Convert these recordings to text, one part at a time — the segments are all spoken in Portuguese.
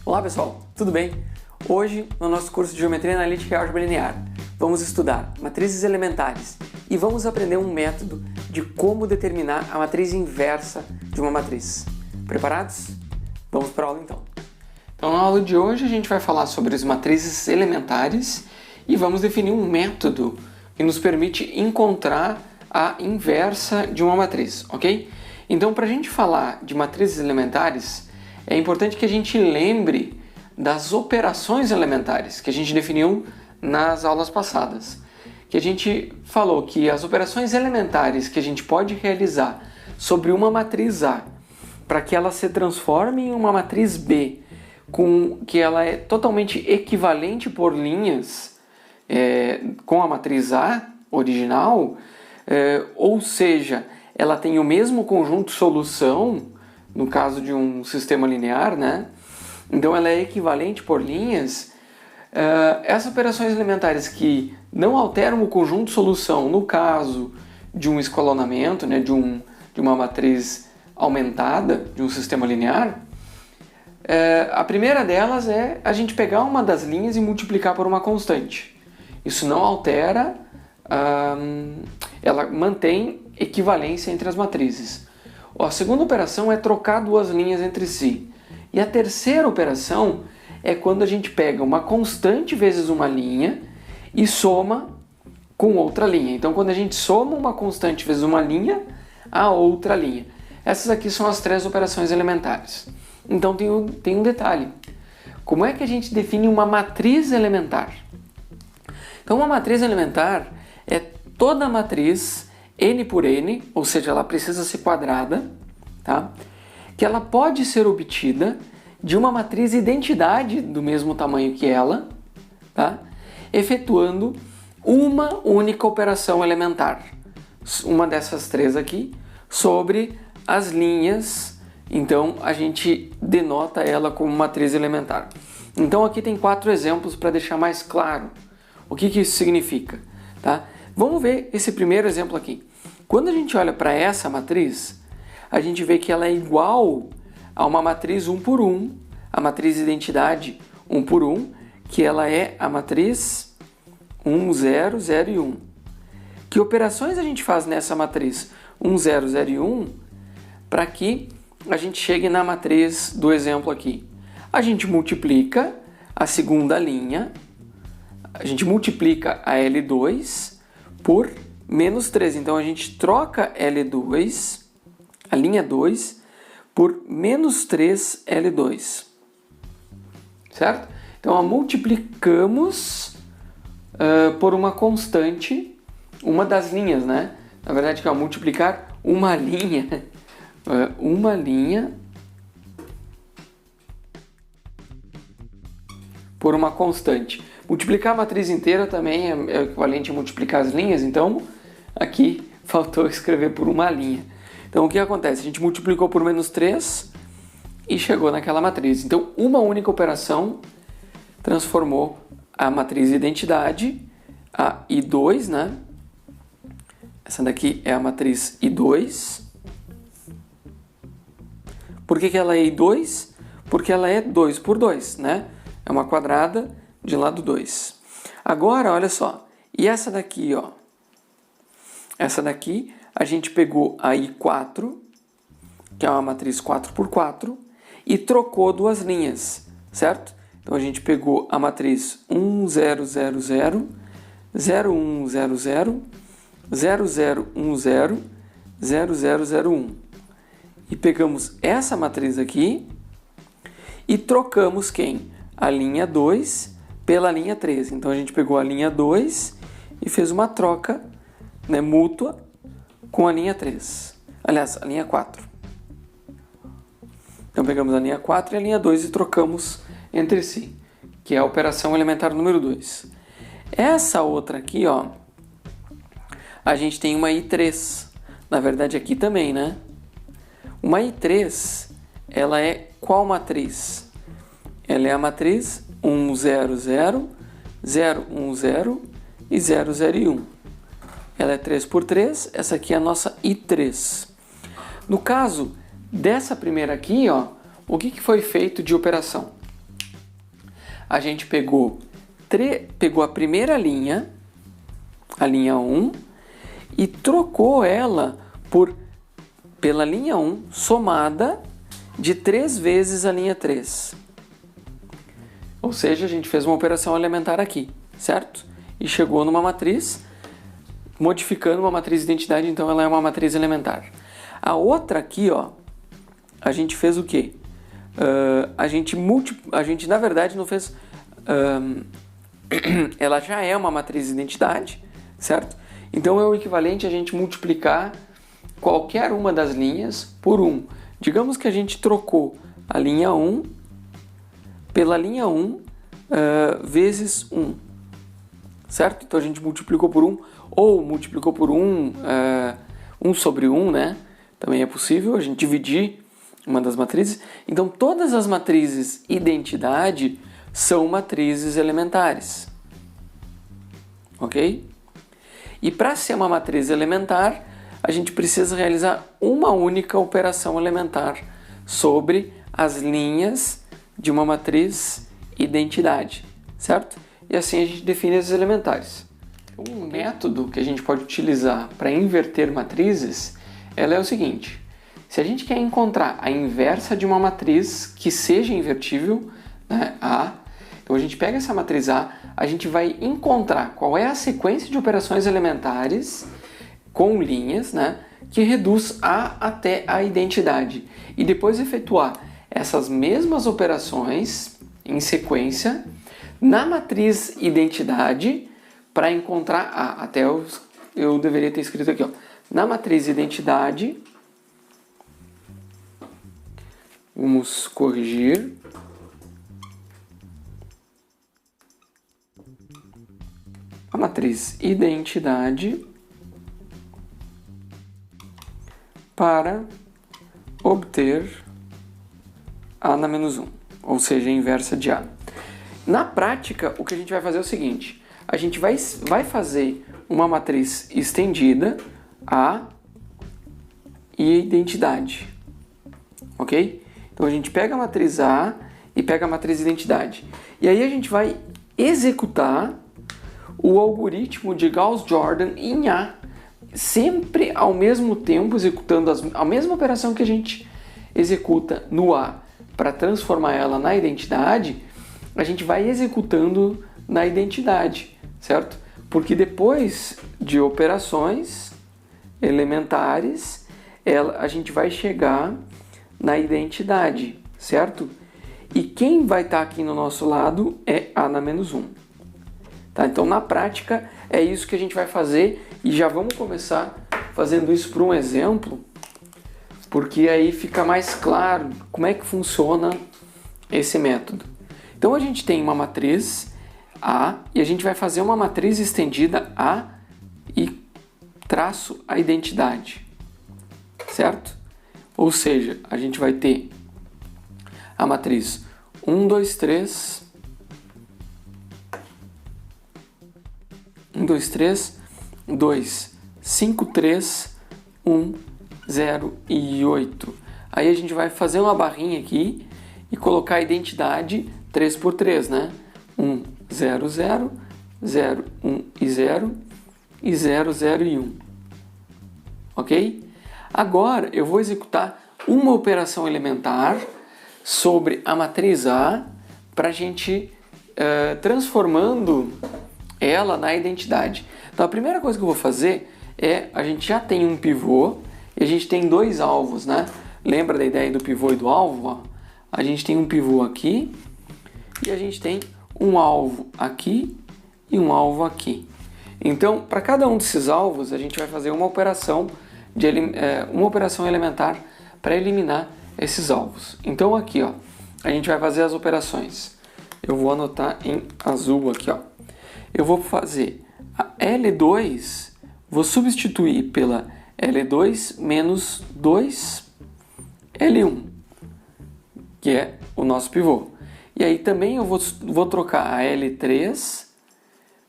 Olá pessoal, tudo bem? Hoje, no nosso curso de Geometria Analítica e Álgebra Linear, vamos estudar matrizes elementares e vamos aprender um método de como determinar a matriz inversa de uma matriz. Preparados? Vamos para a aula então. Então, na aula de hoje a gente vai falar sobre as matrizes elementares e vamos definir um método que nos permite encontrar a inversa de uma matriz, ok? Então, para a gente falar de matrizes elementares, é importante que a gente lembre das operações elementares que a gente definiu nas aulas passadas. Que a gente falou que as operações elementares que a gente pode realizar sobre uma matriz A para que ela se transforme em uma matriz B, que ela é totalmente equivalente por linhas com a matriz A original, ou seja, ela tem o mesmo conjunto solução, no caso de um sistema linear, né? Então ela é equivalente por linhas. Essas operações elementares que não alteram o conjunto solução no caso de um escalonamento, né? de uma matriz aumentada, de um sistema linear, a primeira delas é a gente pegar uma das linhas e multiplicar por uma constante. Isso não altera, ela mantém equivalência entre as matrizes. A segunda operação é trocar duas linhas entre si. E a terceira operação é quando a gente pega uma constante vezes uma linha e soma com outra linha. Então, quando a gente soma uma constante vezes uma linha, a outra linha. Essas aqui são as três operações elementares. Então, tem um detalhe. Como é que a gente define uma matriz elementar? Então, uma matriz elementar é toda matriz n por n, ou seja, ela precisa ser quadrada, tá? Que ela pode ser obtida de uma matriz identidade do mesmo tamanho que ela, tá? Efetuando uma única operação elementar, uma dessas três aqui, sobre as linhas. Então a gente denota ela como matriz elementar. Então aqui tem 4 exemplos para deixar mais claro o que isso significa, tá? Vamos ver esse primeiro exemplo aqui. Quando a gente olha para essa matriz, a gente vê que ela é igual a uma matriz 1 por 1, a matriz identidade 1 por 1, que ela é a matriz 1, 0, 0 e 1. Que operações a gente faz nessa matriz 1, 0, 0 e 1 para que a gente chegue na matriz do exemplo aqui? A gente multiplica a segunda linha, a gente multiplica a L2 por menos 3. Então a gente troca L2, a linha 2, por menos 3 L2. Certo? Então multiplicamos por uma constante, uma das linhas, né? Na verdade, que é multiplicar uma linha, por uma constante. Multiplicar a matriz inteira também é equivalente a multiplicar as linhas, então aqui faltou escrever por uma linha. Então o que acontece? A gente multiplicou por menos 3 e chegou naquela matriz. Então uma única operação transformou a matriz identidade, a I2, né? Essa daqui é a matriz I2. Por que ela é I2? Porque ela é 2 por 2, né? É uma quadrada de lado 2. Agora, olha só. E essa daqui, ó. Essa daqui, a gente pegou a I4, que é uma matriz 4 por 4, e trocou duas linhas, certo? Então, a gente pegou a matriz 1, 0, 0, 0, 0, 1, 0, 0, 0, 0, 1, 0, 0, 0, 0, 1. E pegamos essa matriz aqui e trocamos quem? A linha 2 pela linha 3. Então, a gente pegou a linha 2 e fez uma troca, né, mútua com a linha 3. Aliás, a linha 4. Então, pegamos a linha 4 e a linha 2 e trocamos entre si, que é a operação elementar número 2. Essa outra aqui, ó, a gente tem uma I3. Na verdade, aqui também, né? Uma I3, ela é qual matriz? Ela é a matriz 1, 0, 0, 0, 1, 0 e 0, 0 e 1. Ela é 3 por 3, essa aqui é a nossa I3. No caso dessa primeira aqui, ó, o que foi feito de operação? a gente pegou a primeira linha, a linha 1, e trocou ela pela linha 1 somada de 3 vezes a linha 3. Ou seja, a gente fez uma operação elementar aqui, certo? E chegou numa matriz, modificando uma matriz de identidade, então ela é uma matriz elementar. A outra aqui, ó, a gente fez o quê? A gente na verdade não fez... ela já é uma matriz de identidade, certo? Então é o equivalente a gente multiplicar qualquer uma das linhas por 1. Digamos que a gente trocou a linha 1 pela linha 1 vezes 1, certo? Então a gente multiplicou por 1, ou multiplicou por 1, 1 sobre 1, né? Também é possível a gente dividir uma das matrizes. Então todas as matrizes identidade são matrizes elementares, ok? E para ser uma matriz elementar, a gente precisa realizar uma única operação elementar sobre as linhas de uma matriz identidade, certo? E assim a gente define esses elementares. Um método que a gente pode utilizar para inverter matrizes é o seguinte: se a gente quer encontrar a inversa de uma matriz que seja invertível, né, A, então a gente pega essa matriz a gente vai encontrar qual é a sequência de operações elementares com linhas, né, que reduz A até a identidade. E depois efetuar essas mesmas operações em sequência na matriz identidade para encontrar A. Até eu deveria ter escrito aqui, ó, na matriz identidade, vamos corrigir. A matriz identidade para obter A na menos 1, ou seja, a inversa de A. Na prática, o que a gente vai fazer é o seguinte: a gente vai fazer uma matriz estendida, A e identidade, ok? Então a gente pega a matriz A e pega a matriz identidade. E aí a gente vai executar o algoritmo de Gauss-Jordan em A, sempre ao mesmo tempo executando a mesma operação que a gente executa no A para transformar ela na identidade, a gente vai executando na identidade, certo? Porque depois de operações elementares, a gente vai chegar na identidade, certo? E quem vai estar aqui no nosso lado é A na menos 1. Tá? Então, na prática, é isso que a gente vai fazer e já vamos começar fazendo isso por um exemplo, porque aí fica mais claro como é que funciona esse método. Então, a gente tem uma matriz A e a gente vai fazer uma matriz estendida A e traço a identidade, certo? Ou seja, a gente vai ter a matriz 1, 2, 3, 1, 2, 3, 2, 5, 3, 1, 0 e 8. Aí a gente vai fazer uma barrinha aqui e colocar a identidade 3 por 3, né? 1, 0, 0, 0, 1 e 0, e 0, 0 e 1. Ok? Agora eu vou executar uma operação elementar sobre a matriz A para a gente transformando ela na identidade. Então a primeira coisa que eu vou fazer a gente já tem um pivô e a gente tem dois alvos, né? Lembra da ideia do pivô e do alvo? Ó? A gente tem um pivô aqui e a gente tem um alvo aqui e um alvo aqui. Então, para cada um desses alvos, a gente vai fazer uma operação elementar para eliminar esses alvos. Então aqui, ó, a gente vai fazer as operações. Eu vou anotar em azul aqui, ó. Eu vou fazer a L2, vou substituir pela L2 menos 2 L1, que é o nosso pivô. E aí também eu vou trocar a L3,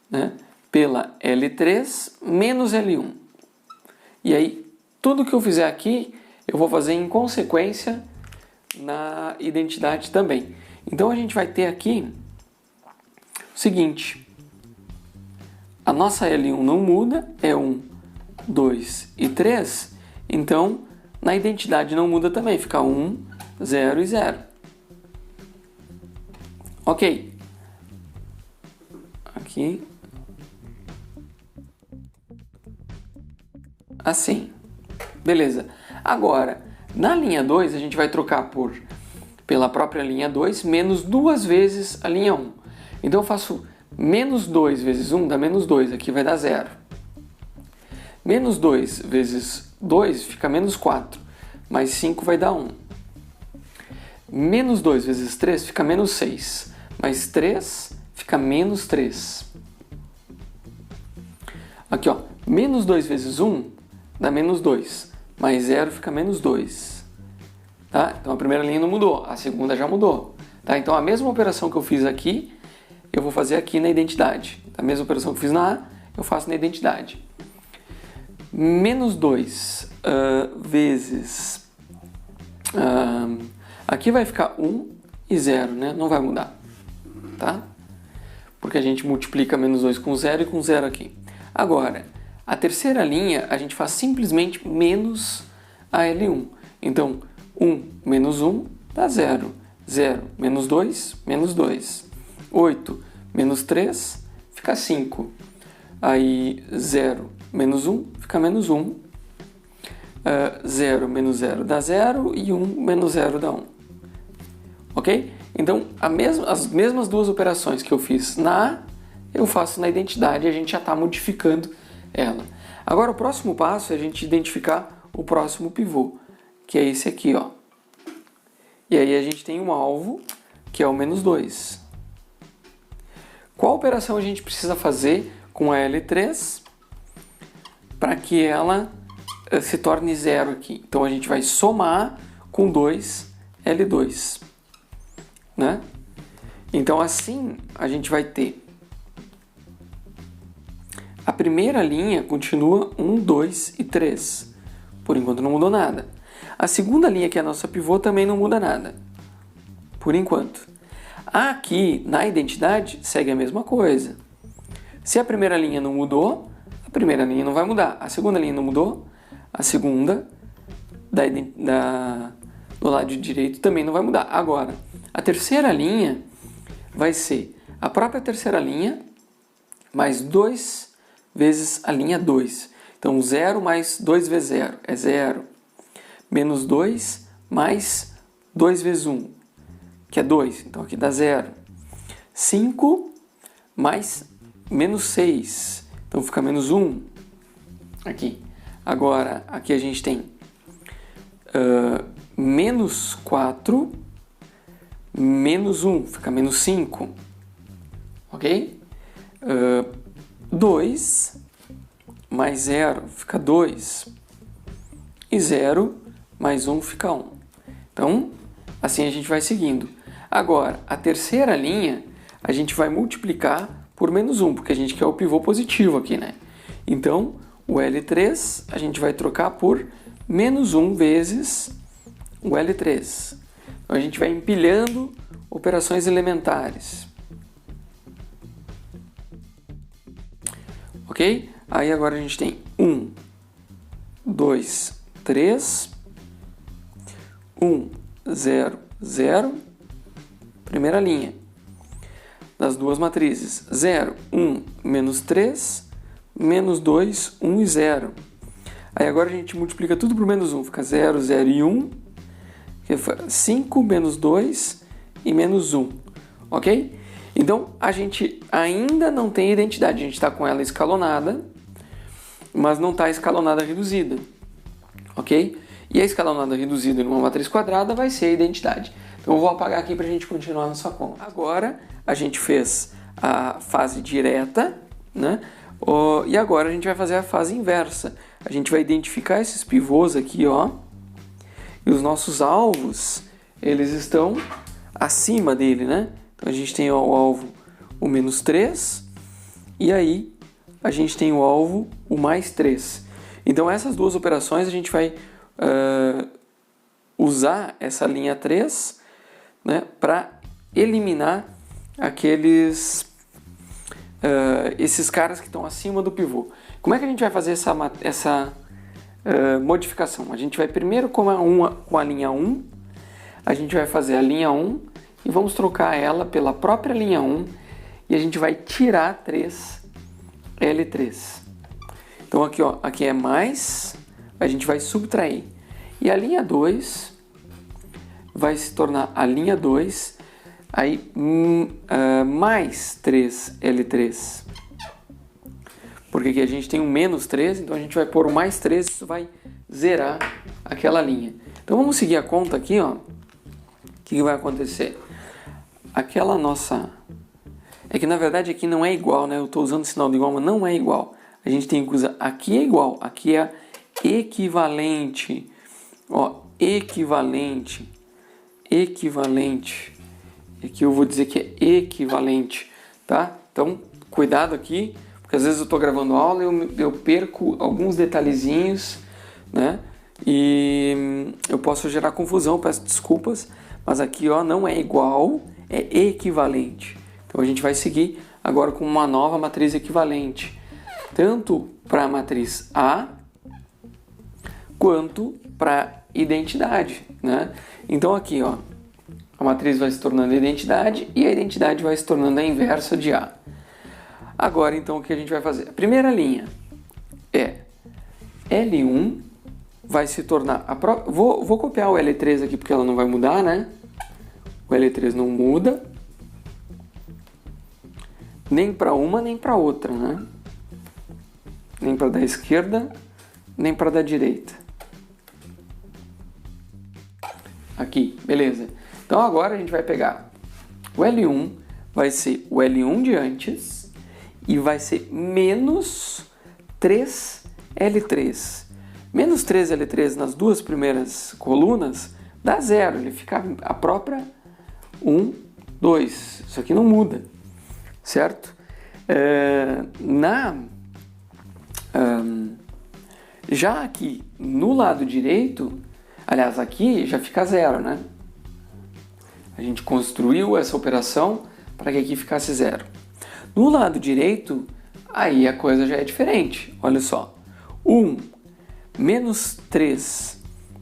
né, pela L3 menos L1. E aí tudo que eu fizer aqui, eu vou fazer em consequência na identidade também. Então a gente vai ter aqui seguinte, a nossa L1 não muda, é 1, 2 e 3, então na identidade não muda também, fica 1, 0 e 0. Ok. Aqui. Assim. Beleza. Agora, na linha 2, a gente vai trocar pela própria linha 2, menos 2 vezes a linha 1. Então eu faço menos 2 vezes 1 dá menos 2, aqui vai dar 0. Menos 2 vezes 2 fica menos 4, mais 5 vai dar 1. Menos 2 vezes 3 fica menos 6, mais 3 fica menos 3. Aqui, ó, menos 2 vezes 1 dá menos 2, mais 0 fica menos 2. Tá? Então a primeira linha não mudou, a segunda já mudou. Tá? Então a mesma operação que eu fiz aqui, eu vou fazer aqui na identidade. A mesma operação que eu fiz na A, eu faço na identidade. Menos 2 vezes... aqui vai ficar 1 e 0, né? Não vai mudar. Tá? Porque a gente multiplica menos 2 com 0 e com 0 aqui. Agora, a terceira linha a gente faz simplesmente menos a L1. Então, 1 menos 1 dá 0. 0 menos 2, menos 2. 8 menos 3 fica 5. Aí 0 menos 1 fica menos 1. 0 menos 0 dá 0 e 1 menos 0 dá 1. Ok? Então, as mesmas duas operações que eu fiz na A, eu faço na identidade e a gente já está modificando ela. Agora, o próximo passo é a gente identificar o próximo pivô, que é esse aqui, ó. E aí a gente tem um alvo, que é o menos 2. Qual operação a gente precisa fazer com a L3 para que ela se torne 0 aqui? Então a gente vai somar com 2 L2. Né? Então assim a gente vai ter a primeira linha continua 1, 2 e 3. Por enquanto não mudou nada. A segunda linha, que é a nossa pivô, também não muda nada. Por enquanto. Aqui na identidade segue a mesma coisa. Se a primeira linha não mudou, a primeira linha não vai mudar. A segunda linha não mudou, a segunda do lado direito também não vai mudar. Agora, a terceira linha vai ser a própria terceira linha mais 2 vezes a linha 2. Então, 0 mais 2 vezes 0 é 0. Menos 2 mais 2 vezes 1, que é 2. Então, aqui dá 0. 5 mais menos 6. Então, fica menos 1 aqui. Agora, aqui a gente tem menos 4 menos 1, fica menos 5. Ok? 2 mais 0 fica 2. E 0 mais 1 fica 1. Então, assim a gente vai seguindo. Agora, a terceira linha, a gente vai multiplicar por menos 1, porque a gente quer o pivô positivo aqui, né? Então, o L3 a gente vai trocar por menos 1 vezes o L3. Então, a gente vai empilhando operações elementares. Ok? Aí agora a gente tem 1, 2, 3, 1, 0, 0, primeira linha das duas matrizes, 0, 1, menos 3, menos 2, 1 e 0. Aí agora a gente multiplica tudo por menos 1, fica 0, 0 e 1, que é 5, menos 2 e menos 1, ok? Então a gente ainda não tem identidade, a gente está com ela escalonada, mas não está escalonada reduzida, ok? E a escalonada reduzida numa matriz quadrada vai ser a identidade. Então eu vou apagar aqui para a gente continuar na sua conta. Agora a gente fez a fase direta, né? E agora a gente vai fazer a fase inversa. A gente vai identificar esses pivôs aqui, ó, e os nossos alvos, eles estão acima dele, né? Então a gente tem o alvo o menos 3 e aí a gente tem o alvo o mais 3. Então essas duas operações a gente vai usar essa linha 3, né, para eliminar aqueles esses caras que estão acima do pivô. Como é que a gente vai fazer essa modificação? A gente vai primeiro com a linha 1, a gente vai fazer a linha 1 e vamos trocar ela pela própria linha 1 e a gente vai tirar 3 L3. Então aqui, ó, aqui é mais, a gente vai subtrair. E a linha 2 vai se tornar a linha 2, aí mais 3 L3. Porque aqui a gente tem um menos 3, então a gente vai pôr o mais 3, isso vai zerar aquela linha. Então vamos seguir a conta aqui, ó. O que vai acontecer? Aquela nossa... É que na verdade aqui não é igual, né? Eu estou usando o sinal de igual, mas não é igual. A gente tem que usar... Aqui é igual, aqui é equivalente. Ó, equivalente. Equivalente. Aqui eu vou dizer que é equivalente, tá? Então, cuidado aqui, porque às vezes eu estou gravando aula e eu perco alguns detalhezinhos, né? E eu posso gerar confusão, peço desculpas, mas aqui, ó, não é igual, é equivalente. Então a gente vai seguir agora com uma nova matriz equivalente, tanto para a matriz A quanto para a identidade, né? Então aqui, ó, a matriz vai se tornando a identidade e a identidade vai se tornando a inversa de A. Agora, então, o que a gente vai fazer? A primeira linha é L1 vai se tornar... Vou copiar o L3 aqui porque ela não vai mudar, né? O L3 não muda. Nem para uma, nem para outra, né? Nem para da esquerda, nem para da direita. Aqui, beleza. Então agora a gente vai pegar o L1, vai ser o L1 de antes e vai ser menos 3L3. Menos 3L3 nas duas primeiras colunas dá zero, ele fica a própria 1, 2. Isso aqui não muda, certo? Já aqui no lado direito, aliás, aqui já fica zero, né? A gente construiu essa operação para que aqui ficasse zero. No lado direito, aí a coisa já é diferente. Olha só. 1 menos 3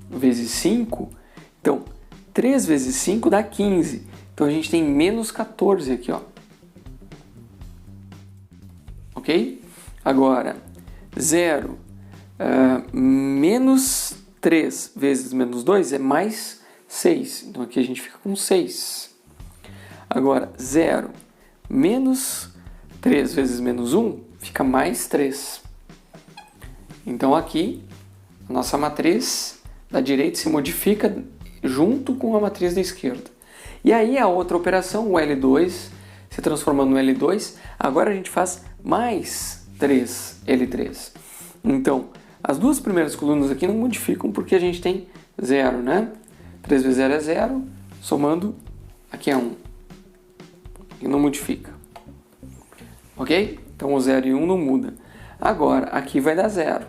vezes 5. Então, 3 vezes 5 dá 15. Então, a gente tem menos 14 aqui, ó. Ok? Agora, 0 menos 3 vezes menos 2 é mais 6. Então, aqui a gente fica com 6. Agora, 0 menos 3 vezes menos 1 fica mais 3. Então, aqui, a nossa matriz da direita se modifica junto com a matriz da esquerda. E aí, a outra operação, o L2, se transformando no L2, agora a gente faz mais 3L3. Então, as duas primeiras colunas aqui não modificam porque a gente tem 0, né? 3 vezes 0 é 0, somando, aqui é 1. E não modifica. Ok? Então o 0 e 1 não muda. Agora, aqui vai dar 0.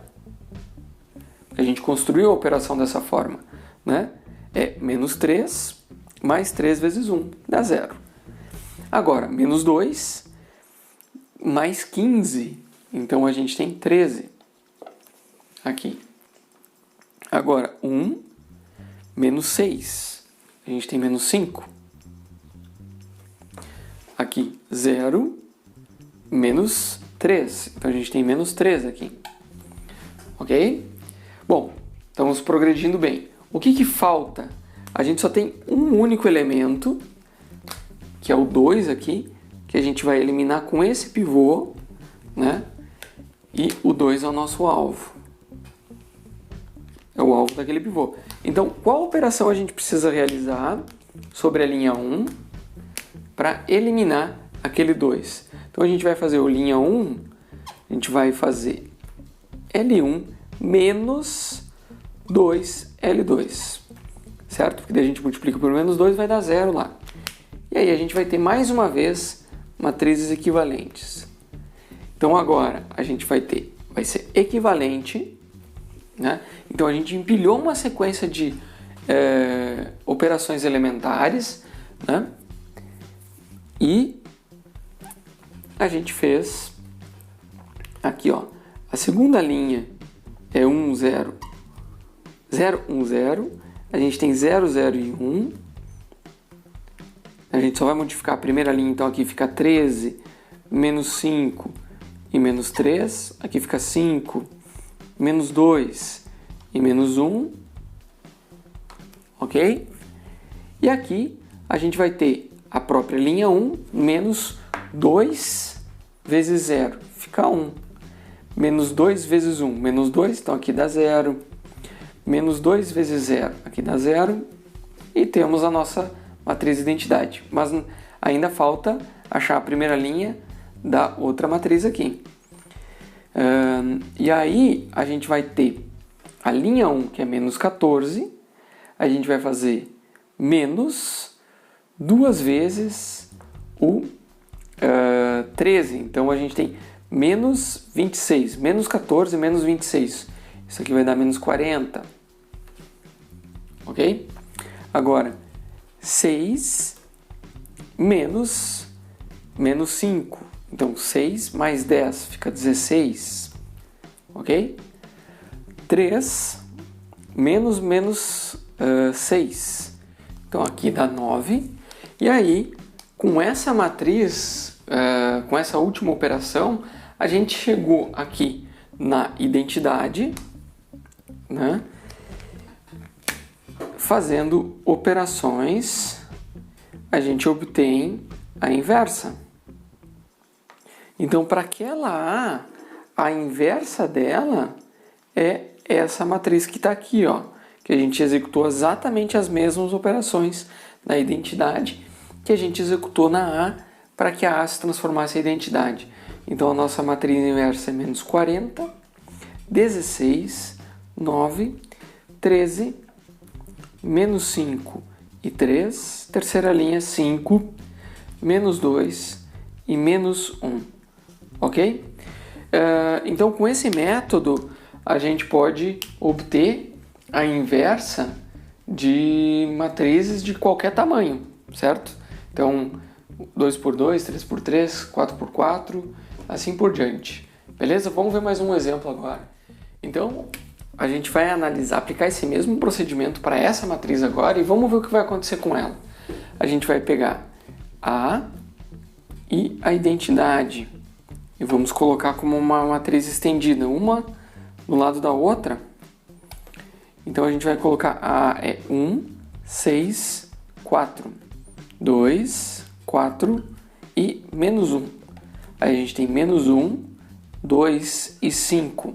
A gente construiu a operação dessa forma, né? É menos 3 mais 3 vezes 1, dá 0. Agora, menos 2 mais 15, então a gente tem 13 aqui. Agora, 1 menos 6, a gente tem menos 5. Aqui, 0 menos 3, então a gente tem menos 3 aqui. Ok? Bom, estamos progredindo bem. O que falta? A gente só tem um único elemento, que é o 2 aqui, que a gente vai eliminar com esse pivô, né? E o 2 é o nosso alvo. É o alvo daquele pivô. Então, qual operação a gente precisa realizar sobre a linha 1 para eliminar aquele 2? Então, a gente vai fazer o linha 1, a gente vai fazer L1 menos 2L2, certo? Porque daí a gente multiplica por menos 2, vai dar 0 lá. E aí a gente vai ter mais uma vez matrizes equivalentes. Então agora a gente vai ser equivalente, né? Então a gente empilhou uma sequência de operações elementares, né? E a gente fez aqui, ó, a segunda linha é 1, 0, 0, 1, 0, a gente tem 0, 0 e 1, a gente só vai modificar a primeira linha, então aqui fica 13, menos 5 e menos 3, aqui fica 5, menos 2 e menos 1, ok? E aqui a gente vai ter a própria linha 1, menos 2 vezes 0, fica 1. Menos 2 vezes 1, menos 2, então aqui dá 0. Menos 2 vezes 0, aqui dá 0. E temos a nossa matriz de identidade. Mas ainda falta achar a primeira linha da outra matriz aqui. E aí a gente vai ter a linha 1, que é menos 14. A gente vai fazer menos 2 vezes o 13. Então a gente tem menos 26. Menos 14, menos 26. Isso aqui vai dar menos 40. Ok? Agora, 6 menos 5. Então, 6 mais 10 fica 16. Ok? 3 menos 6. Então, aqui dá 9. E aí, com essa matriz, com essa última operação, a gente chegou aqui na identidade, né? Fazendo operações, a gente obtém a inversa. Então, para aquela a inversa dela é essa matriz que está aqui, ó, que a gente executou exatamente as mesmas operações na identidade que a gente executou na A para que a A se transformasse em identidade. Então, a nossa matriz inversa é menos 40, 16, 9, 13, menos 5 e 3, terceira linha 5, menos 2 e menos 1, ok? Então, com esse método, a gente pode obter a inversa de matrizes de qualquer tamanho, certo? Então, 2x2, 3x3, 4x4, assim por diante. Beleza? Vamos ver mais um exemplo agora. Então, a gente vai aplicar esse mesmo procedimento para essa matriz agora e vamos ver o que vai acontecer com ela. A gente vai pegar a e a identidade e vamos colocar como uma matriz estendida, uma do lado da outra. Então a gente vai colocar a é 1, 6, 4, 2, 4 e menos 1. Aí a gente tem menos 1, 2 e 5.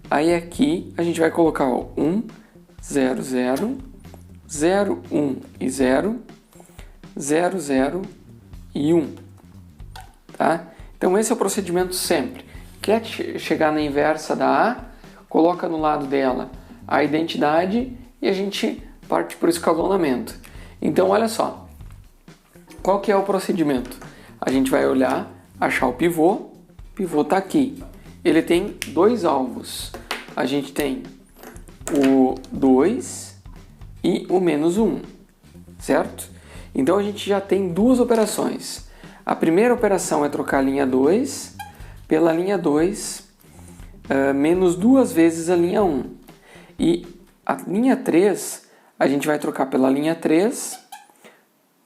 Aí aqui a gente vai colocar ó, 1, 0, 0, 0, 1 e 0, 0, 0 e 1. Tá? Então esse é o procedimento sempre. Quer chegar na inversa da A, coloca no lado dela a identidade e a gente parte por escalonamento. Então olha só, qual que é o procedimento? A gente vai olhar, achar o pivô está aqui. Ele tem dois alvos. A gente tem o 2 e o menos 1, certo? Então a gente já tem duas operações. A primeira operação é trocar a linha 2 pela linha 2 menos 2 vezes a linha 1. E a linha 3 a gente vai trocar pela linha 3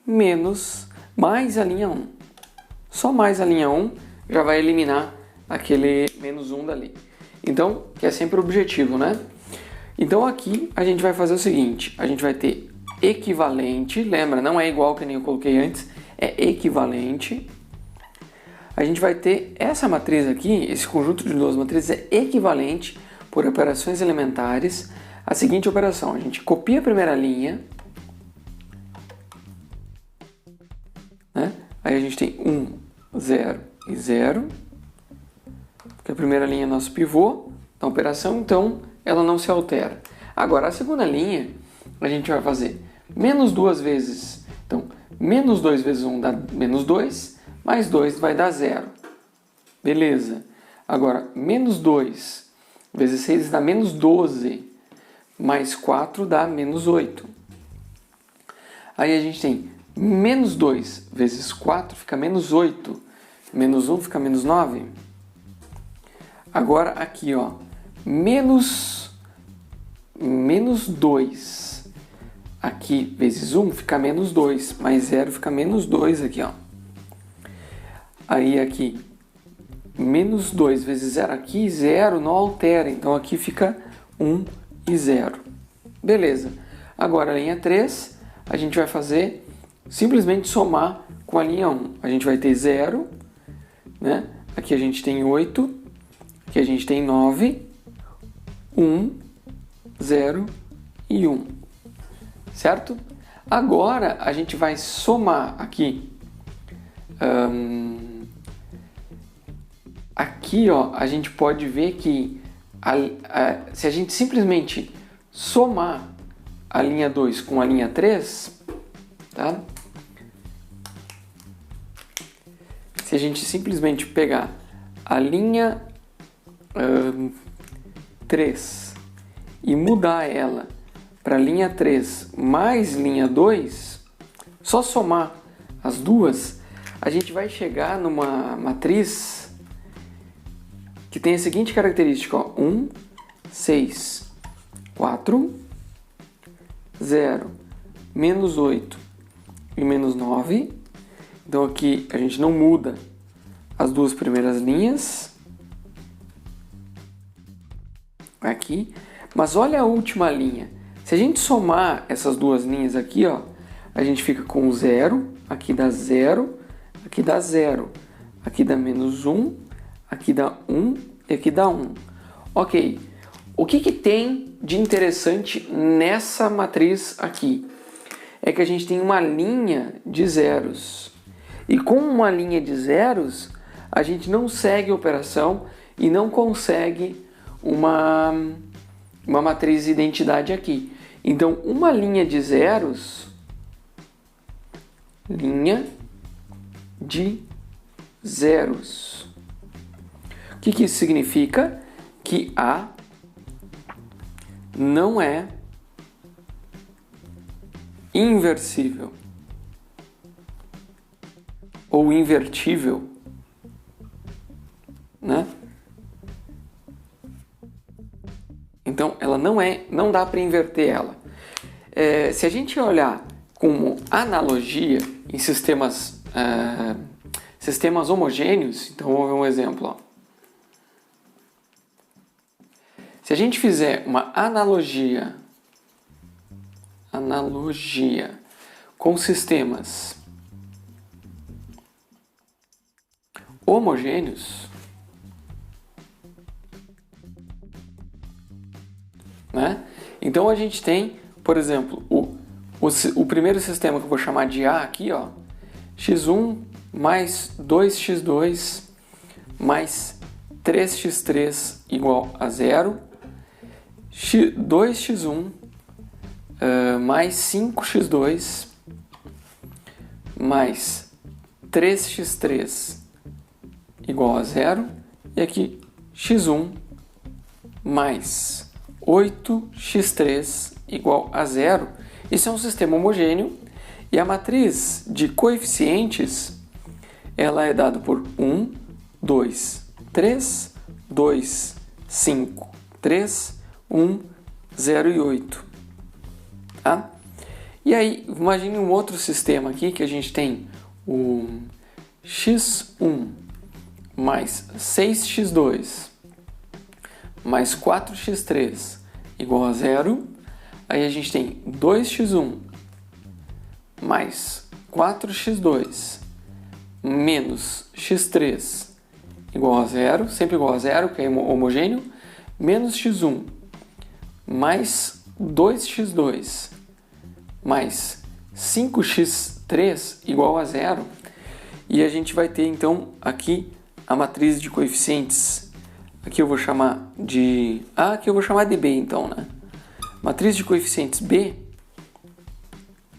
menos mais a linha 1. Só mais a linha 1 já vai eliminar aquele menos 1 dali. Então, que é sempre o objetivo, né? Então aqui a gente vai fazer o seguinte, a gente vai ter equivalente, lembra, não é igual que nem eu coloquei antes, é equivalente. A gente vai ter essa matriz aqui, esse conjunto de duas matrizes é equivalente por operações elementares. A seguinte operação, a gente copia a primeira linha, né? Aí a gente tem 1, 0 e 0, porque a primeira linha é nosso pivô da operação, então ela não se altera. Agora, a segunda linha, a gente vai fazer menos 2 vezes, então, menos 2 vezes 1 dá menos 2, mais 2 vai dar 0. Beleza. Agora, menos 2 vezes 6 dá menos 12, mais 4 dá menos 8. Aí a gente tem menos 2 vezes 4 fica menos 8. Menos 1 fica menos 9. Agora aqui, ó, menos 2. Aqui vezes 1 fica menos 2, mais 0 fica menos 2 aqui, ó. Aí aqui, menos 2 vezes 0 aqui, 0 não altera, então aqui fica 1 e 0. Beleza. Agora a linha 3, a gente vai fazer simplesmente somar com a linha 1. A gente vai ter 0, né? Aqui a gente tem 8, aqui a gente tem 9, 1, 0 e 1. Certo? Agora a gente vai somar aqui. Aqui, ó, a gente pode ver que se a gente simplesmente somar a linha 2 com a linha 3, tá? Se a gente simplesmente pegar a linha 3 e mudar ela para linha 3 mais linha 2, só somar as duas, a gente vai chegar numa matriz que tem a seguinte característica, ó, 1, 6, 4, 0, menos 8 e menos 9. Então aqui a gente não muda as duas primeiras linhas. Aqui. Mas olha a última linha. Se a gente somar essas duas linhas aqui, ó, a gente fica com 0, aqui dá 0, aqui dá 0, aqui dá menos 1, aqui dá 1 e aqui dá 1. Ok, o que tem de interessante nessa matriz aqui? É que a gente tem uma linha de zeros. E com uma linha de zeros, a gente não segue a operação e não consegue uma matriz de identidade aqui. Então, uma linha de zeros, linha de zeros. O que isso significa? Que A não é inversível ou invertível, né? Então, ela não dá para inverter ela. Se a gente olhar como analogia em sistemas homogêneos, então vamos ver um exemplo, ó. Se a gente fizer uma analogia com sistemas homogêneos, né? Então a gente tem, por exemplo, o primeiro sistema que eu vou chamar de A aqui, ó, x1 mais 2x2 mais 3x3 igual a 0, 2x1 mais 5x2 mais 3x3 igual a 0, e aqui x1 mais 8x3 igual a 0. Isso é um sistema homogêneo e a matriz de coeficientes ela é dada por 1, 2, 3, 2, 5, 3, 1, 0 e 8. Tá? E aí, imagine um outro sistema aqui que a gente tem o x1 mais 6x2 mais 4x3 igual a 0. Aí a gente tem 2x1 mais 4x2 menos x3 igual a 0, sempre igual a 0, que é homogêneo, menos x1 mais 2x2 mais 5x3 igual a 0. E a gente vai ter então aqui a matriz de coeficientes. Aqui eu vou chamar de A, aqui eu vou chamar de B então, né? Matriz de coeficientes B,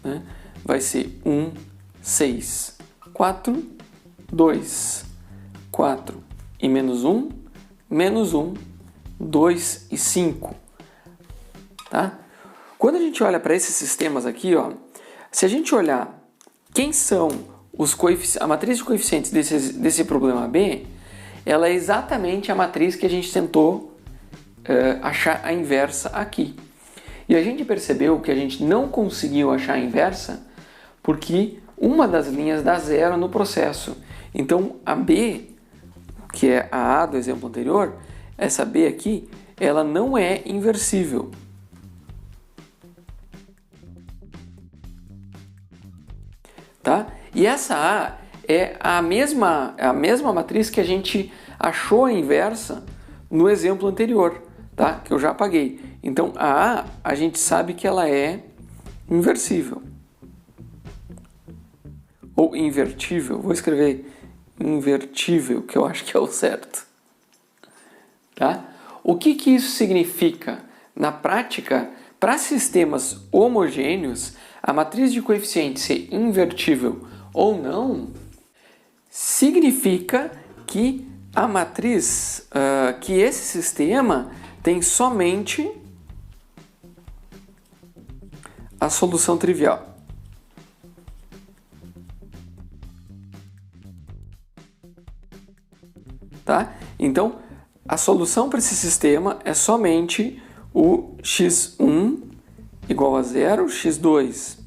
né, vai ser 1, 6, 4, 2, 4 e menos 1, 2 e 5. Tá? Quando a gente olha para esses sistemas aqui, ó, se a gente olhar quem são a matriz de coeficientes desse problema B, ela é exatamente a matriz que a gente tentou achar a inversa aqui. E a gente percebeu que a gente não conseguiu achar a inversa porque uma das linhas dá zero no processo. Então a B, que é a A do exemplo anterior, essa B aqui, ela não é inversível. Tá? E essa A é a mesma matriz que a gente achou a inversa no exemplo anterior, tá? Que eu já apaguei. Então a gente sabe que ela é inversível. Ou invertível. Vou escrever invertível, que eu acho que é o certo. Tá? O que isso significa? Na prática, para sistemas homogêneos, a matriz de coeficientes ser invertível ou não significa que a matriz, que esse sistema tem somente a solução trivial. Tá? Então, a solução para esse sistema é somente o x1 igual a 0, x2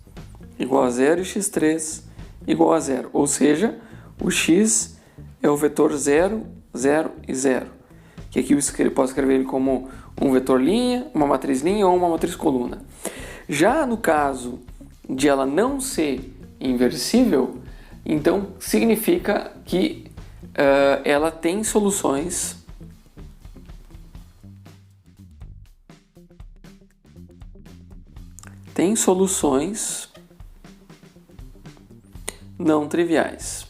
igual a 0 e x3 igual a 0. Ou seja, o x é o vetor 0, 0 e 0. Que aqui eu posso escrever ele como um vetor linha, uma matriz linha ou uma matriz coluna. Já no caso de ela não ser inversível, então significa que ela tem soluções não triviais,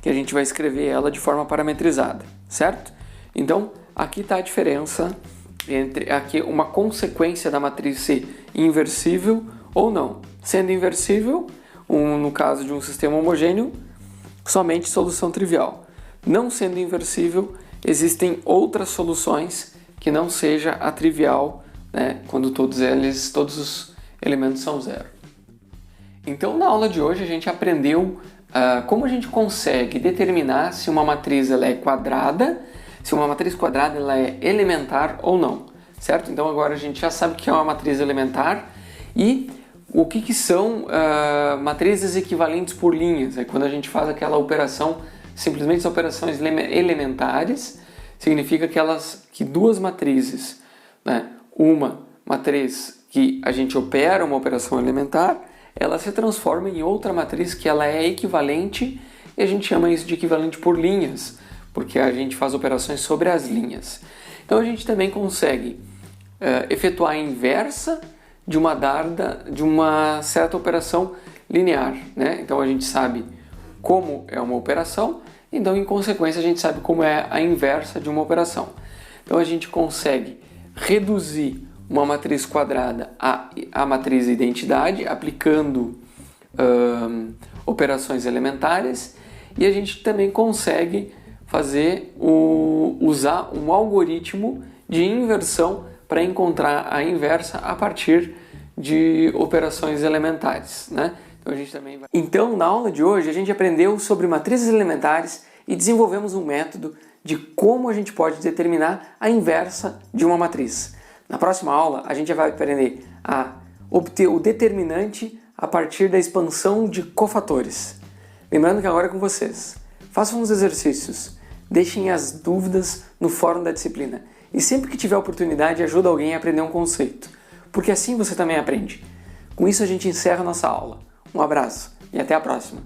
que a gente vai escrever ela de forma parametrizada, certo? Então, aqui está a diferença entre aqui uma consequência da matriz ser inversível ou não. Sendo inversível, no caso de um sistema homogêneo, somente solução trivial. Não sendo inversível, existem outras soluções que não seja a trivial, né, quando todos os elementos são zero. Então, na aula de hoje, a gente aprendeu como a gente consegue determinar se uma matriz ela é quadrada, se uma matriz quadrada ela é elementar ou não, certo? Então, agora a gente já sabe o que é uma matriz elementar e o que são matrizes equivalentes por linhas. É quando a gente faz aquela operação, simplesmente as operações elementares, significa que duas matrizes, né, uma matriz que a gente opera uma operação elementar, ela se transforma em outra matriz que ela é equivalente e a gente chama isso de equivalente por linhas, porque a gente faz operações sobre as linhas. Então a gente também consegue efetuar a inversa de uma certa operação linear, né? Então a gente sabe como é uma operação, então em consequência a gente sabe como é a inversa de uma operação. Então a gente consegue reduzir uma matriz quadrada à matriz identidade aplicando operações elementares e a gente também consegue usar um algoritmo de inversão para encontrar a inversa a partir de operações elementares, né? Então, na aula de hoje, a gente aprendeu sobre matrizes elementares e desenvolvemos um método de como a gente pode determinar a inversa de uma matriz. Na próxima aula, a gente vai aprender a obter o determinante a partir da expansão de cofatores. Lembrando que agora é com vocês. Façam os exercícios, deixem as dúvidas no fórum da disciplina e sempre que tiver oportunidade, ajuda alguém a aprender um conceito, porque assim você também aprende. Com isso, a gente encerra a nossa aula. Um abraço e até a próxima!